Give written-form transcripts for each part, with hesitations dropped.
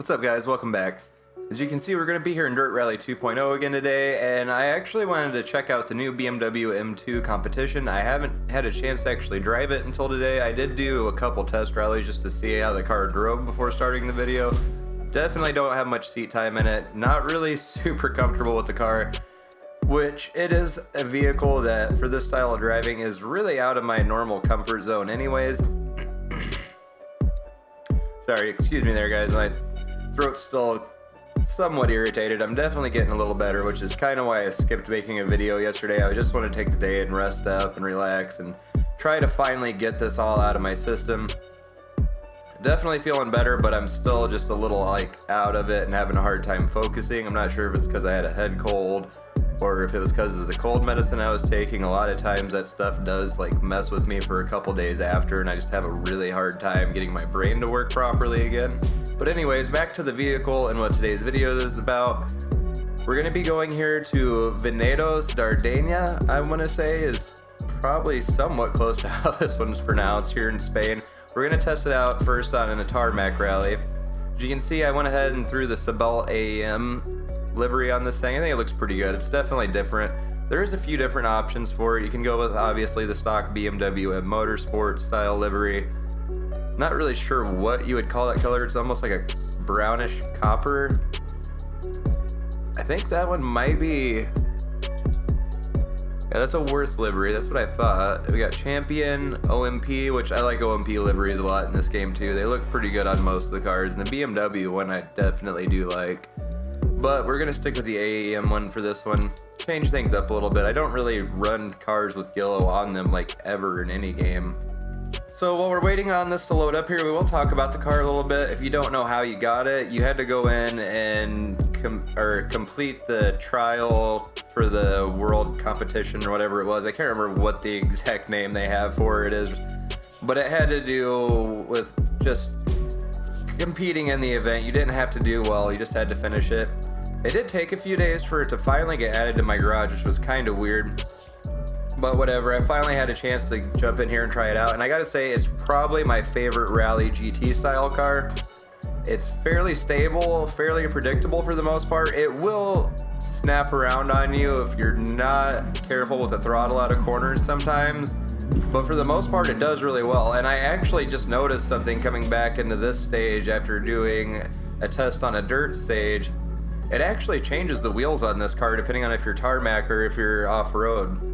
What's up guys, welcome back. As you can see, we're going to be here in Dirt Rally 2.0 again today, and I actually wanted to check out the new BMW M2 competition. I haven't had a chance to actually drive it until today. I did do a couple test rallies just to see how the car drove before starting the video. Definitely don't have much seat time in it, not really super comfortable with the car, which it is a vehicle that for this style of driving is really out of my normal comfort zone anyways. Sorry, excuse me there guys, my throat's still somewhat irritated. I'm definitely getting a little better, which is kind of why I skipped making a video yesterday. I just want to take the day and rest up and relax and try to finally get this all out of my system. Definitely feeling better, but I'm still just a little out of it and having a hard time focusing. I'm not sure if it's because I had a head cold or if it was because of the cold medicine I was taking. A lot of times that stuff does mess with me for a couple days after, and I just have a really hard time getting my brain to work properly again. But anyways, back to the vehicle and what today's video is about. We're going to be going here to Veneto, Sardinia, I want to say is probably somewhat close to how this one's pronounced, here in Spain. We're going to test it out first on a tarmac rally. As you can see, I went ahead and threw the Suede AEM livery on this thing. I think it looks pretty good. It's definitely different. There's a few different options for it. You can go with obviously the stock BMW M Motorsport style livery. Not really sure what you would call that color. It's almost like a brownish copper. I think that one might be... Yeah, that's a Worth livery. That's what I thought. We got Champion, OMP, which I like OMP liveries a lot in this game too. They look pretty good on most of the cars. And the BMW one I definitely do like. But we're going to stick with the AEM one for this one. Change things up a little bit. I don't really run cars with yellow on them ever in any game. So while we're waiting on this to load up here, we will talk about the car a little bit. If you don't know how you got it, you had to go in and complete the trial for the world competition or whatever it was. I can't remember what the exact name they have for it is, but it had to do with just competing in the event. You didn't have to do well, you just had to finish it. It did take a few days for it to finally get added to my garage, which was kind of weird. But whatever, I finally had a chance to jump in here and try it out, and I gotta say, it's probably my favorite rally GT style car. It's fairly stable, fairly predictable for the most part. It will snap around on you if you're not careful with the throttle out of corners sometimes, but for the most part it does really well. And I actually just noticed something coming back into this stage after doing a test on a dirt stage. It actually changes the wheels on this car depending on if you're tarmac or if you're off-road,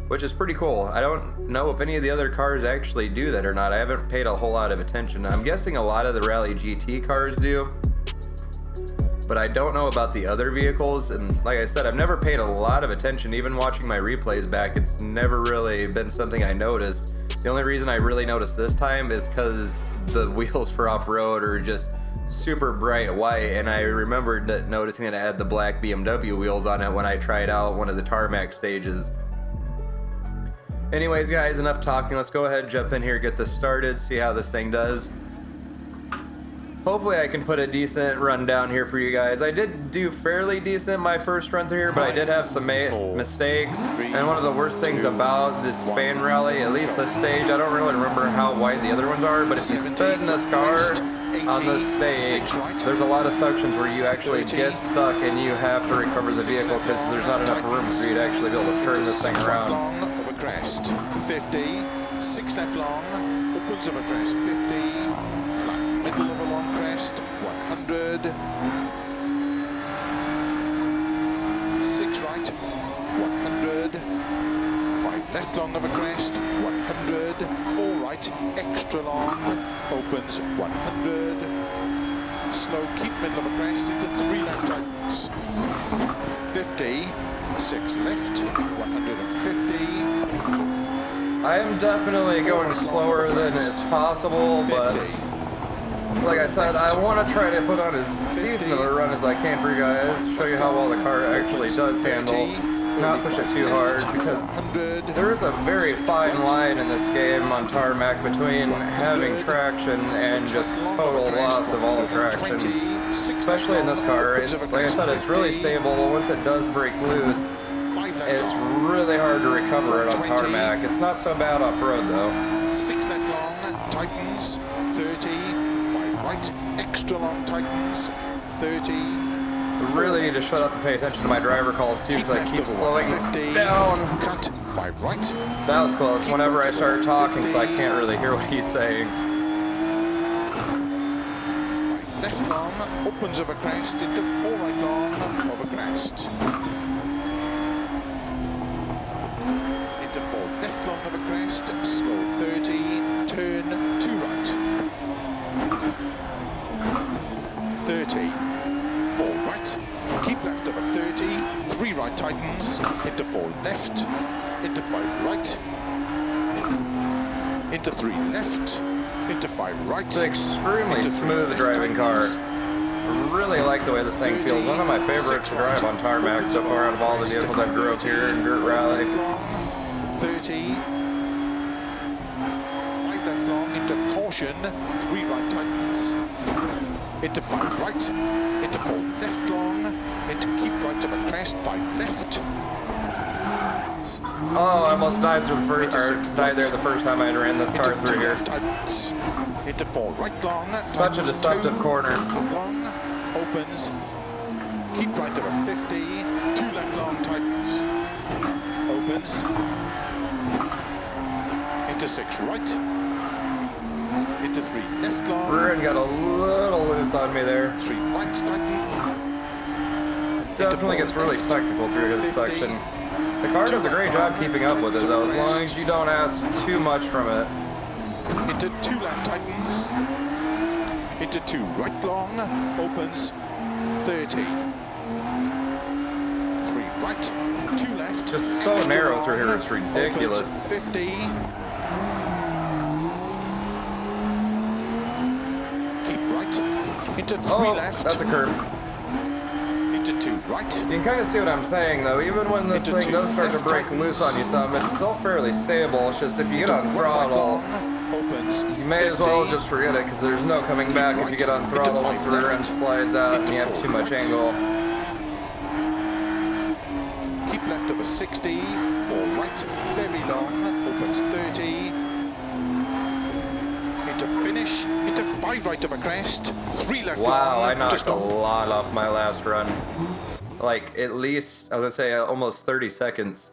which is pretty cool. I don't know if any of the other cars actually do that or not. I haven't paid a whole lot of attention. I'm guessing a lot of the Rally GT cars do, but I don't know about the other vehicles. And like I said, I've never paid a lot of attention. Even watching my replays back, it's never really been something I noticed. The only reason I really noticed this time is because the wheels for off-road are just super bright white, and I remembered that noticing that it had the black BMW wheels on it when I tried out one of the tarmac stages. Anyways guys, enough talking. Let's go ahead and jump in here, get this started, see how this thing does. Hopefully I can put a decent run down here for you guys. I did do fairly decent my first run through here, but I did have some mistakes. And one of the worst things about this Spain rally, at least this stage, I don't really remember how wide the other ones are, but if you spin this car on this stage, there's a lot of sections where you actually get stuck and you have to recover the vehicle because there's not enough room for you to actually be able to turn this thing around. Crest, 50, 6 left long, upwards of a crest, 50, flat, middle of a long crest, 100, 6 right, 100, 5 left long of a crest, 100, 4 right, extra long, opens, 100, slow, keep middle of a crest into 3 left tightens, 50, 6 left, 150. I am definitely going slower than is possible, but like I said, I want to try to put on as decent of a run as I can for you guys, show you how well the car actually does handle, not push it too hard, because there is a very fine line in this game on tarmac between having traction and just total loss of all traction, especially in this car. It's, like I said, it's really stable, but once it does break loose, it's really hard to recover it on tarmac. It's not so bad off-road though. 6 left long, tightens, 30, 5 right, extra long tightens, 30. Really need to shut up and pay attention to my driver calls too, because I keep slowing down. Cut, 5 right. That was close. Whenever I start talking, so I can't really hear what he's saying. 5 left long, opens over crest, into 4 right long, over crest. Into 4 left long over crest, slow 30, turn 2 right. 30. 4 right, keep left over 30, 3 right tightens, into 4 left, into 5 right, into 3 left, into 5 right. It's an extremely smooth driving car. I really like the way this thing feels. One of my favorites to drive on tarmac so far out of all the vehicles I've drove here in Dirt Rally. 30, 5 left long, into caution, 3 right tightens, into 5 right, into 4 left long, into keep right of a crest, 5 left. Oh, I almost died through the first, or died there the first time I ran this car through here. Into 4 right long. Such a deceptive corner. Long, opens, keep right of a 50, 2 left long tightens, opens, into 6 right, into 3 left long. Rear end got a little loose on me there. 3 right tighten. Definitely gets really technical through this section. The car does a great job keeping up with it though, as long as you don't ask too much from it. Into 2 left tightens, into 2 right long, opens, 30. 3 right, 2 left. Just so narrow through here, it's ridiculous. Opens, 50. Keep right, into 3 left. That's a curve. Into 2 right. You can kind of see what I'm saying though, even when this thing does start to break loose on you some, it's still fairly stable. It's just if you get on throttle, you may as well just forget it, because there's no coming back if you get on throttle once the rear end slides out and you have too much angle. Keep left over 60, 4 right, very long, opens 30. Into finish, into 5 right of a crest, 3 left long. Wow, I knocked a lot off my last run. Like, at least, I was gonna say almost 30 seconds.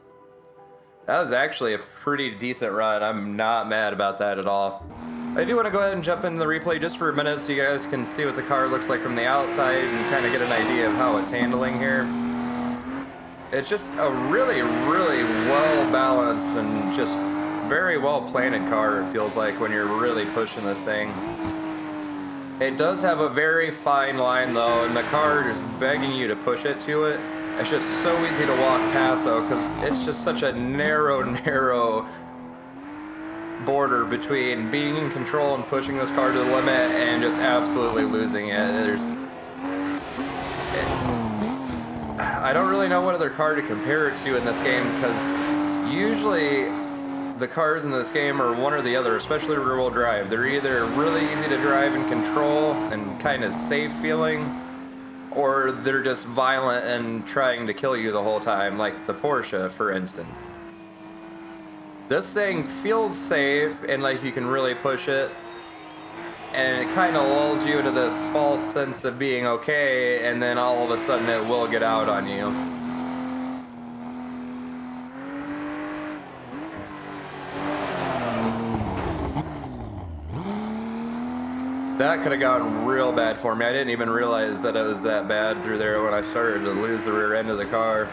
That was actually a pretty decent run. I'm not mad about that at all. I do want to go ahead and jump into the replay just for a minute so you guys can see what the car looks like from the outside and kind of get an idea of how it's handling here. It's just a really, really well balanced and just very well planted car, it feels like, when you're really pushing this thing. It does have a very fine line though, and the car is begging you to push it to it. It's just so easy to walk past though, because it's just such a narrow border between being in control and pushing this car to the limit and just absolutely losing it. I don't really know what other car to compare it to in this game, because usually the cars in this game are one or the other, especially rear-wheel drive. They're either really easy to drive and control and kind of safe feeling, or they're just violent and trying to kill you the whole time, like the Porsche, for instance. This thing feels safe and like you can really push it, and it kind of lulls you into this false sense of being okay, and then all of a sudden it will get out on you. That could have gone real bad for me. I didn't even realize that it was that bad through there when I started to lose the rear end of the car.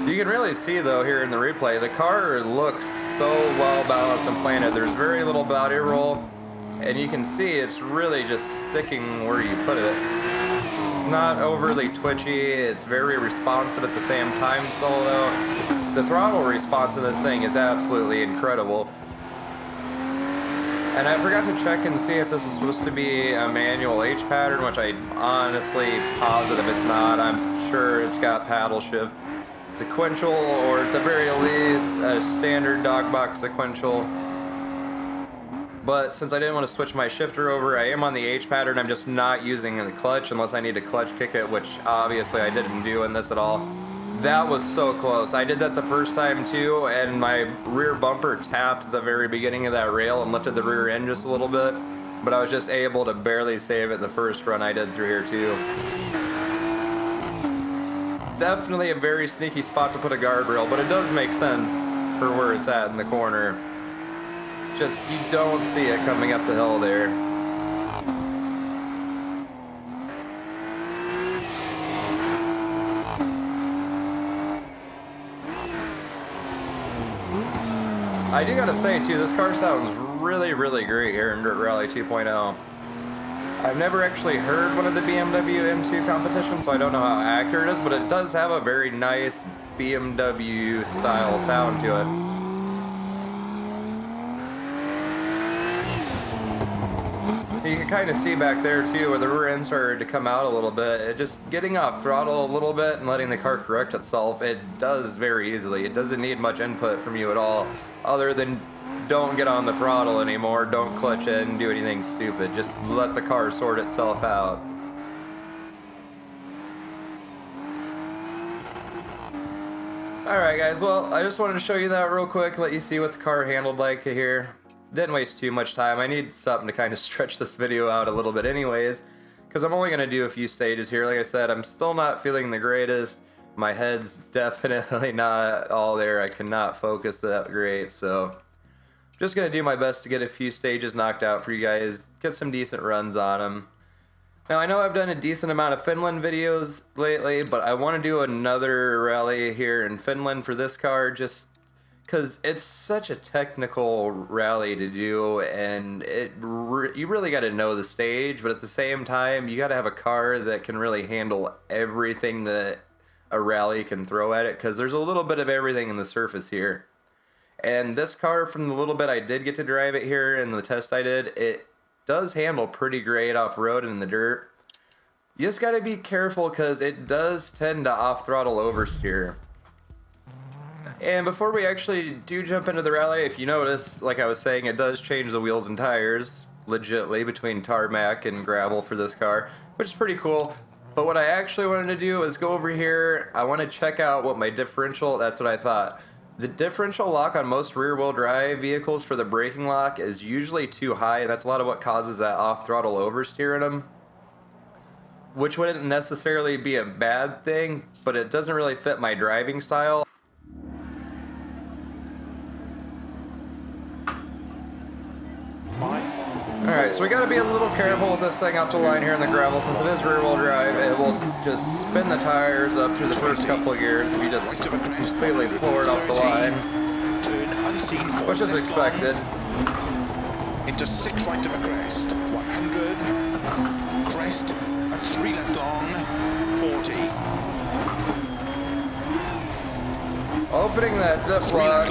You can really see though here in the replay, the car looks so well balanced and planted. There's very little body roll, and you can see it's really just sticking where you put it. It's not overly twitchy, it's very responsive at the same time still though. The throttle response in this thing is absolutely incredible. And I forgot to check and see if this was supposed to be a manual H pattern, which I honestly positive it's not. I'm sure it's got paddle shift sequential, or at the very least a standard dog box sequential. But since I didn't want to switch my shifter over, I am on the H pattern. I'm just not using the clutch unless I need to clutch kick it, which obviously I didn't do in this at all. That was so close. I did that the first time too, and my rear bumper tapped the very beginning of that rail and lifted the rear end just a little bit, but I was just able to barely save it the first run I did through here too. Definitely a very sneaky spot to put a guardrail, but it does make sense for where it's at in the corner. Just, you don't see it coming up the hill there. I do gotta say too, this car sounds really, really great here in Dirt Rally 2.0. I've never actually heard one of the BMW M2 competitions, so I don't know how accurate it is, but it does have a very nice BMW style sound to it. You can kind of see back there too where the rear end started to come out a little bit. Just getting off throttle a little bit and letting the car correct itself, it does very easily. It doesn't need much input from you at all, other than don't get on the throttle anymore, don't clutch it and do anything stupid. Just let the car sort itself out. Alright guys, well, I just wanted to show you that real quick, let you see what the car handled like here. Didn't waste too much time. I need something to kind of stretch this video out a little bit anyways, because I'm only going to do a few stages here. Like I said, I'm still not feeling the greatest. My head's definitely not all there. I cannot focus that great, so I'm just going to do my best to get a few stages knocked out for you guys, get some decent runs on them. Now, I know I've done a decent amount of Finland videos lately, but I want to do another rally here in Finland for this car, just because it's such a technical rally to do, and you really got to know the stage, but at the same time, you got to have a car that can really handle everything that a rally can throw at it, because there's a little bit of everything in the surface here. And this car, from the little bit I did get to drive it here in the test I did, it does handle pretty great off-road and in the dirt. You just got to be careful because it does tend to off-throttle oversteer. And before we actually do jump into the rally, if you notice, like I was saying, it does change the wheels and tires legitly between tarmac and gravel for this car, which is pretty cool. But what I actually wanted to do is go over here. I want to check out what my differential, that's what I thought. The differential lock on most rear-wheel drive vehicles for the braking lock is usually too high, and that's a lot of what causes that off-throttle oversteer in them. Which wouldn't necessarily be a bad thing, but it doesn't really fit my driving style. Alright, so we gotta be a little careful with this thing up the line here in the gravel. Since it is rear-wheel drive, it will just spin the tires up through the first couple of gears if you just completely floor it off the line, which is expected. Into 6 right of a crest, 100, crest, and 3 left long, 40. Opening that diff lock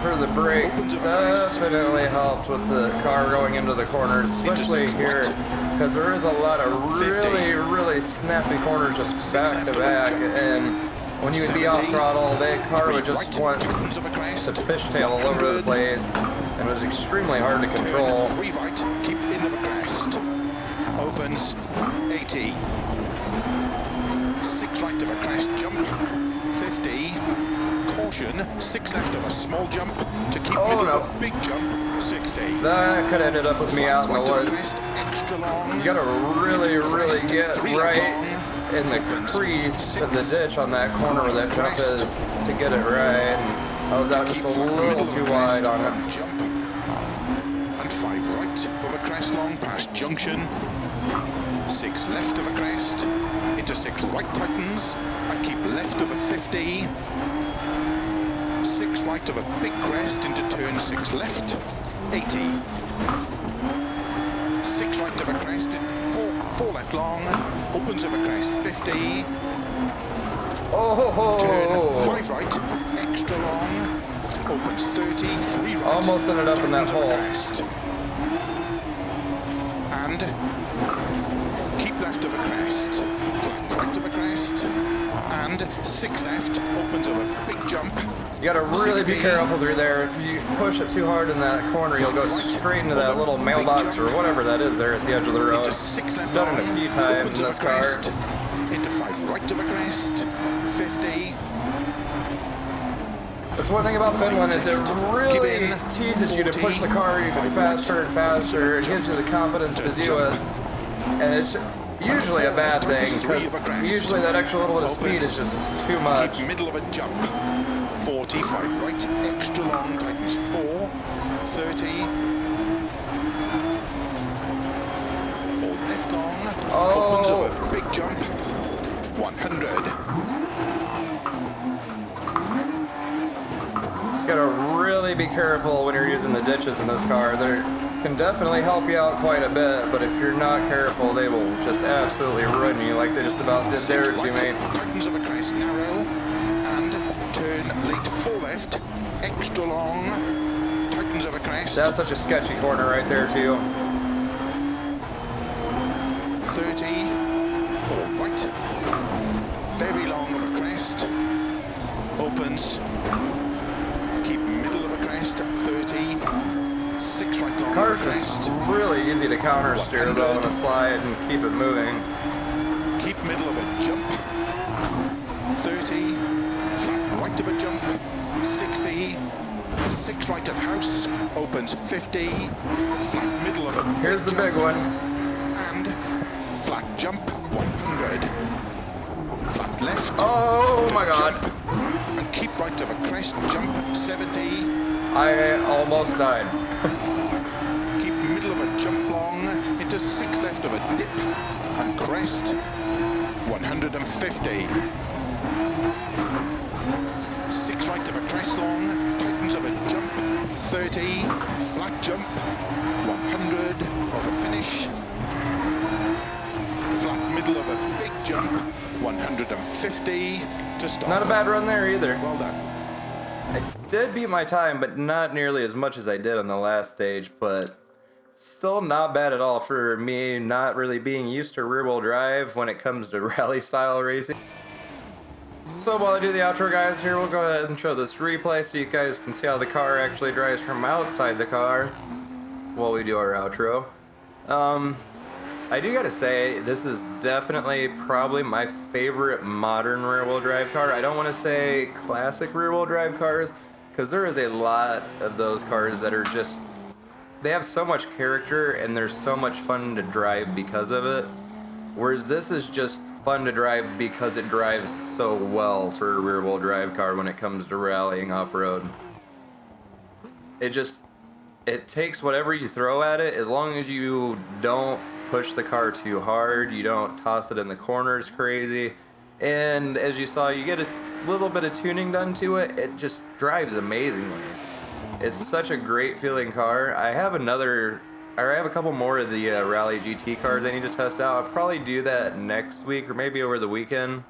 for the brake definitely helped with the car going into the corners, especially here, because there is a lot of really snappy corners just back to back, and when you would be off throttle, that car would just want to fishtail all over the place, and it was extremely hard to control. 3 right, keep in of a crest, opens, 80. 6 right of a crest, jump, 50. Caution, 6 left of a small jump to keep middle of a big jump, 60. That could have ended up with me out in the woods. Extra long. You gotta really get right in the crease of the ditch on that corner where that jump is to get it right. I was out just a little too wide on it. Jump. And 5 right of a crest long past junction. 6 left of a crest. Into 6 right tightens. And keep left of a 50. 6 right of a big crest into turn 6 left, 80. 6 right of a crest, 4 left long, opens of a crest, 50. Oh! Turn 5 right, extra long, opens 30, 3 right. Almost ended up in that hole. And keep left of a crest, flat right of a crest, and 6 left, opens of a big jump. You gotta really be careful through there. If you push it too hard in that corner, you'll go straight into that little mailbox or whatever that is there at the edge of the road. I've done it a few times in this car. Into 5 right of a crest, 50, That's one thing about Finland is it really teases you to push the car even faster and faster. It gives you the confidence to do it. And it's usually a bad thing because usually that extra little bit of speed is just too much. Keep middle of a jump. 45 right, extra long, tightens 4, 30. 4 left long, opens up a big jump. 100. You gotta really be careful when you're using the ditches in this car. They can definitely help you out quite a bit, but if you're not careful, they will just absolutely ruin you like they just about did their teammate. Tightens of a crest, narrow, and turn late 4 left, extra long, tightens of a crest. That's such a sketchy corner right there too. 30, 4 right, very long of a crest, opens. 30, 6 right long. Car's just really easy to counter steer though on a slide and keep it moving. Keep middle of a jump. 30, flat right of a jump. 60, 6 right at house, opens 50, flat middle of a Here's the big one. And flat jump, 100. Flat left. Oh my god. Jump, and keep right of a crest, jump, 70. I almost died. Keep middle of a jump long, into 6 left of a dip, and crest, 150. 6 right of a crest long, tightens of a jump, 30, flat jump, 100 of a finish, flat middle of a big jump, 150 to stop. Not a bad run there either. Well done. I did beat my time, but not nearly as much as I did on the last stage, but still not bad at all for me not really being used to rear-wheel drive when it comes to rally-style racing. So while I do the outro, guys, here we'll go ahead and show this replay so you guys can see how the car actually drives from outside the car while we do our outro. I do gotta say, this is definitely probably my favorite modern rear-wheel drive car. I don't want to say classic rear-wheel drive cars, because there is a lot of those cars that are just, they have so much character and they're so much fun to drive because of it. Whereas this is just fun to drive because it drives so well for a rear-wheel drive car when it comes to rallying off-road. It takes whatever you throw at it, as long as you don't push the car too hard, you don't toss it in the corners crazy, and as you saw, you get a little bit of tuning done to it, it just drives amazingly. It's such a great feeling car. I have a couple more of the Rally GT cars I need to test out. I'll probably do that next week or maybe over the weekend.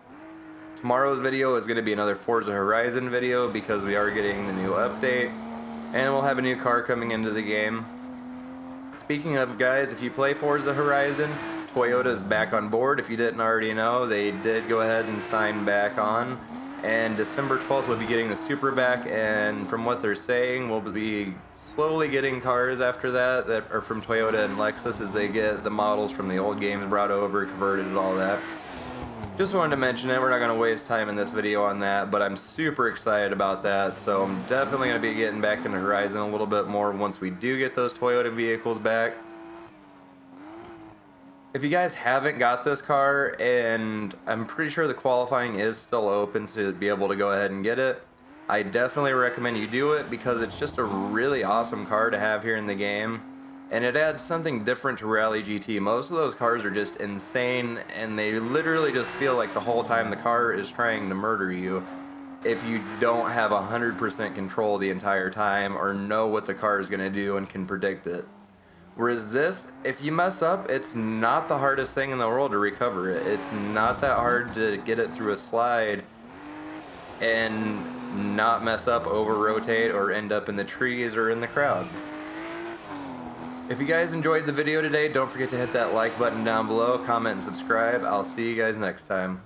Tomorrow's video is going to be another Forza Horizon video because we are getting the new update, and we'll have a new car coming into the game. Speaking of, guys, if you play Forza Horizon, Toyota's back on board. If you didn't already know, they did go ahead and sign back on. And December 12th, we'll be getting the Supra back, and from what they're saying, we'll be slowly getting cars after that are from Toyota and Lexus as they get the models from the old games brought over, converted, and all that. Just wanted to mention it. We're not going to waste time in this video on that, but I'm super excited about that. So I'm definitely going to be getting back into Horizon a little bit more once we do get those Toyota vehicles back. If you guys haven't got this car, and I'm pretty sure the qualifying is still open to be able to go ahead and get it, I definitely recommend you do it because it's just a really awesome car to have here in the game. And it adds something different to Rally GT. Most of those cars are just insane, and they literally just feel like the whole time the car is trying to murder you if you don't have 100% control the entire time or know what the car is going to do and can predict it. Whereas this, if you mess up, it's not the hardest thing in the world to recover it. It's not that hard to get it through a slide and not mess up, over-rotate, or end up in the trees or in the crowd. If you guys enjoyed the video today, don't forget to hit that like button down below, comment, and subscribe. I'll see you guys next time.